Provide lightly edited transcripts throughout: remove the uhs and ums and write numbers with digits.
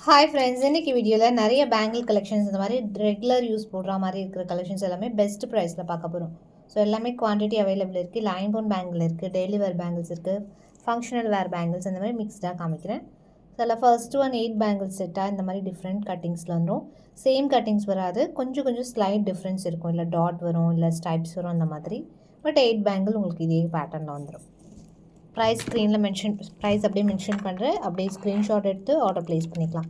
Hi friends, இன்னைக்கு வீடியோவில் நிறைய பேங்கிள் கலெக்ஷன்ஸ் இந்த மாதிரி ரெகுலர் யூஸ் போடுற மாதிரி இருக்கிற கலெக்ஷன்ஸ் எல்லாமே பெஸ்ட் ப்ரைஸில் பார்க்க போகிறோம். ஸோ எல்லாமே குவான்டிட்டி அவைலபிள் இருக்குது. லைன் போன் பேங்கிள் இருக்குது, டெய்லி வேர் பேங்கிள்ஸ் இருக்குது, ஃபங்க்ஷனல் வேர் பேங்கிள்ஸ் இந்த மாதிரி மிக்ஸ்டாக காமிக்கிறேன். ஸோ அதில் ஃபர்ஸ்ட் ஒன் 8 பேங்கிள்ஸ் செட்டாக இந்த மாதிரி டிஃப்ரெண்ட் கட்டிங்ஸில் வந்துடும். சேம் கட்டிங்ஸ் வராது, கொஞ்சம் ஸ்லைட் டிஃப்ரென்ஸ் இருக்கும். இல்லை டாட் வரும், இல்லை ஸ்டைப்ஸ் வரும் அந்த மாதிரி. பட் 8 பேங்கிள் உங்களுக்கு இதே பேட்டர்னில் வந்துடும். ப்ரைஸ் ஸ்க்ரீனில் ப்ரைஸ் அப்படியே மென்ஷன் பண்ணுறேன். அப்படியே ஸ்க்ரீன்ஷாட் எடுத்து ஆர்டர் ப்ளேஸ் பண்ணிக்கலாம்.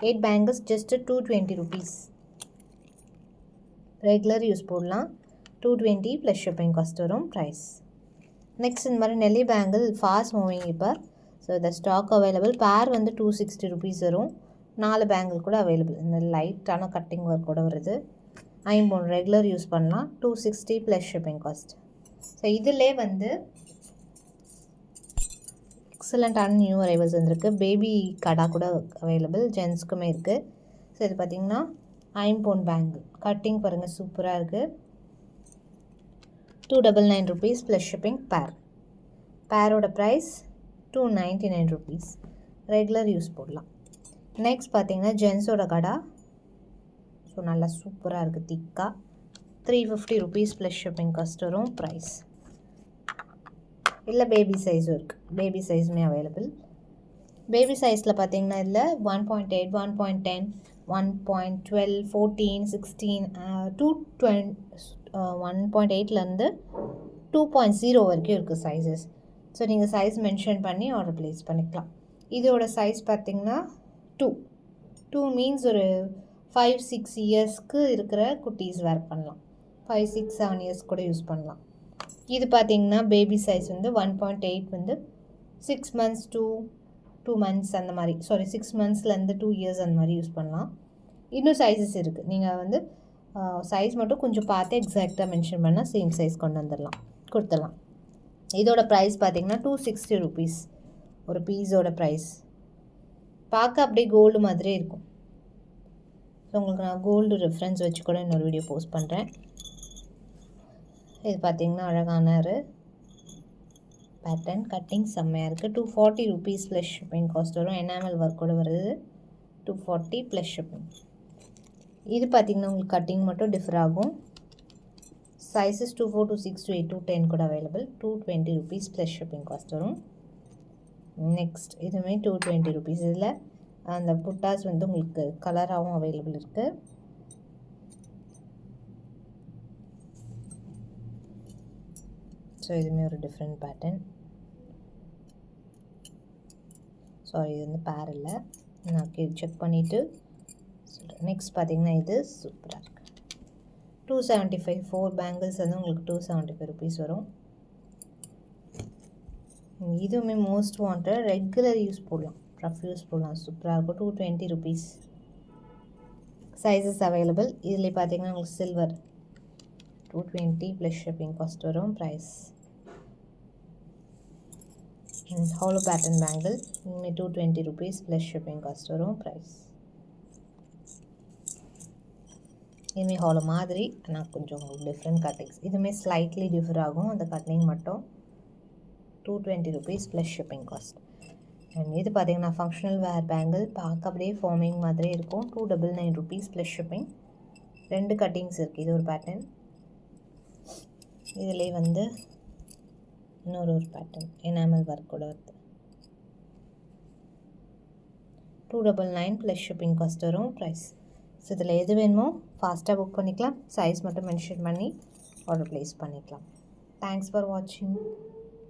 8 bangles just 220 rupees. Regular use போடலாம். 220 ப்ளஸ் ஷிப்பிங் காஸ்ட் வரும் ப்ரைஸ். நெக்ஸ்ட் இந்த மாதிரி நெல்லி பேங்கிள் ஃபாஸ்ட் மூவிங் இப்போ. ஸோ இந்த ஸ்டாக் அவைலபிள். பேர் வந்து 260 rupees வரும். 4 பேங்கிள் கூட அவைலபிள். இந்த லைட்டான கட்டிங் ஒர்க் கூட வருது. ஐம்பொன் ரெகுலர் யூஸ் பண்ணலாம். 260 ப்ளஸ் ஷிப்பிங் காஸ்ட். ஸோ இதிலே வந்து எக்ஸலண்ட்டான நியூ அரைவல்ஸ் வந்திருக்கு. பேபி கடா கூட அவைலபிள், ஜென்ஸ்க்குமே இருக்குது. ஸோ இது பார்த்திங்கன்னா ஐம்பொன் பேங்கிள் கட்டிங் பாருங்கள், சூப்பராக இருக்குது. 299 rupees ப்ளஸ் ஷிப்பிங் பேர். பேரோட ப்ரைஸ் 299 rupees. ரெகுலர் யூஸ் போடலாம். நெக்ஸ்ட் பார்த்திங்கன்னா ஜென்ஸோட கடா. ஸோ நல்லா சூப்பராக இருக்குது, திக்காக. 350 rupees ப்ளஸ் ஷிப்பிங் காஸ்ட் வரும் ப்ரைஸ். இல்லை பேபி சைஸும் இருக்குது, பேபி சைஸுமே அவைலபிள். பேபி சைஸில் பார்த்தீங்கன்னா இதில் 1.8, 1.10, 1.12, 14, 16, 1.8லேருந்து 2.0 வரைக்கும் இருக்குது சைஸஸ். ஸோ நீங்கள் சைஸ் மென்ஷன் பண்ணி ஆர்டர் ப்ளேஸ் பண்ணிக்கலாம். இதோட சைஸ் பார்த்திங்கன்னா 2 மீன்ஸ் ஒரு 5-6 இயர்ஸ்க்கு இருக்கிற குட்டீஸ் வேர் பண்ணலாம். 5-6-7 இயர்ஸ் கூட யூஸ் பண்ணலாம். இது பார்த்திங்கன்னா பேபி சைஸ் வந்து 1.8 வந்து 6 months to 2 months அந்த மாதிரி, 6 monthsலேருந்து 2 years அந்த மாதிரி யூஸ் பண்ணலாம். இன்னும் சைஸஸ் இருக்குது. நீங்கள் வந்து சைஸ் மட்டும் கொஞ்சம் பார்த்து எக்ஸாக்டாக மென்ஷன் பண்ணால் சேம் சைஸ் கொடுத்துடலாம். இதோட ப்ரைஸ் பார்த்திங்கன்னா 260 rupees ஒரு பீஸோட ப்ரைஸ். பார்க்க அப்படியே கோல்டு மாதிரி இருக்கும். ஸோ உங்களுக்கு நான் கோல்டு ரெஃபரன்ஸ் வச்சு கூட இன்னொரு வீடியோ போஸ்ட் பண்ணுறேன். இது பார்த்திங்கன்னா அழகான ஒரு பேட்டர்ன், கட்டிங் செம்மையாக இருக்குது. 240 rupees ப்ளஸ் ஷிப்பிங் காஸ்ட் வரும். எனாமல் ஒர்க்கோடு வருது. 240 ப்ளஸ் ஷிப்பிங். இது பார்த்திங்கன்னா உங்களுக்கு கட்டிங் மட்டும் டிஃபர் ஆகும். சைஸஸ் 2-4, 2-6, 2-8, 2-10 கூட available. 220 rupees plus shipping cost வரும். நெக்ஸ்ட் இதுவுமே 220 rupees. இதில் அந்த புட்டாஸ் வந்து உங்களுக்கு கலராகவும் அவைலபிள் இருக்குது. ஸோ இதுவுமே ஒரு டிஃப்ரெண்ட் பேட்டர்ன். சாரி, இது வந்து பேர் இல்லை, நான் செக் பண்ணிவிட்டு சொல்கிறேன். நெக்ஸ்ட் பார்த்திங்கன்னா இது சூப்பராக இருக்குது. 275 4 பேங்கிள்ஸ் வந்து உங்களுக்கு 275 rupees வரும். இதுவுமே மோஸ்ட் வாண்டட், ரெகுலர் யூஸ் போடலாம், ரஃப் யூஸ் போடலாம், சூப்பராக இருக்கும். 220 rupees. Sizes available. இதில் பார்த்திங்கன்னா உங்களுக்கு சில்வர் 220 ப்ளஸ் ஷிப்பிங் காஸ்ட் வரும் ப்ரைஸ். ஹாலோ பேட்டர்ன் பேங்கிள் இனிமேல் 220 rupees ப்ளஸ் ஷிப்பிங் காஸ்ட் வரும் ப்ரைஸ். இதுவுமே ஹாலோ மாதிரி, ஆனால் கொஞ்சம் டிஃப்ரெண்ட் கட்டிங்ஸ். இதுவுமே ஸ்லைட்லி டிஃபர் ஆகும் அந்த கட்டிங் மட்டும். 220 rupees plus shipping cost. And இது பார்த்திங்கன்னா ஃபங்க்ஷனல் வேர் பேங்கிள், பார்க்க அப்படியே ஃபார்மிங் மாதிரி இருக்கும். 299 rupees ப்ளஸ் ஷிப்பிங். 2 கட்டிங்ஸ் இருக்குது. இது ஒரு பேட்டர்ன். இதிலே வந்து இன்னொரு பேட்டர்ன் எனாமல் ஒர்க்கோட வருது. 299 ப்ளஸ் ஷிப்பிங் காஸ்ட் வரும் ப்ரைஸ். ஸோ இதில் எது வேணுமோ ஃபாஸ்ட்டாக புக் பண்ணிக்கலாம். சைஸ் மட்டும் மென்ஷன் பண்ணி ஆர்டர் ப்ளேஸ் பண்ணிக்கலாம். தேங்க்ஸ் ஃபார் வாட்சிங்.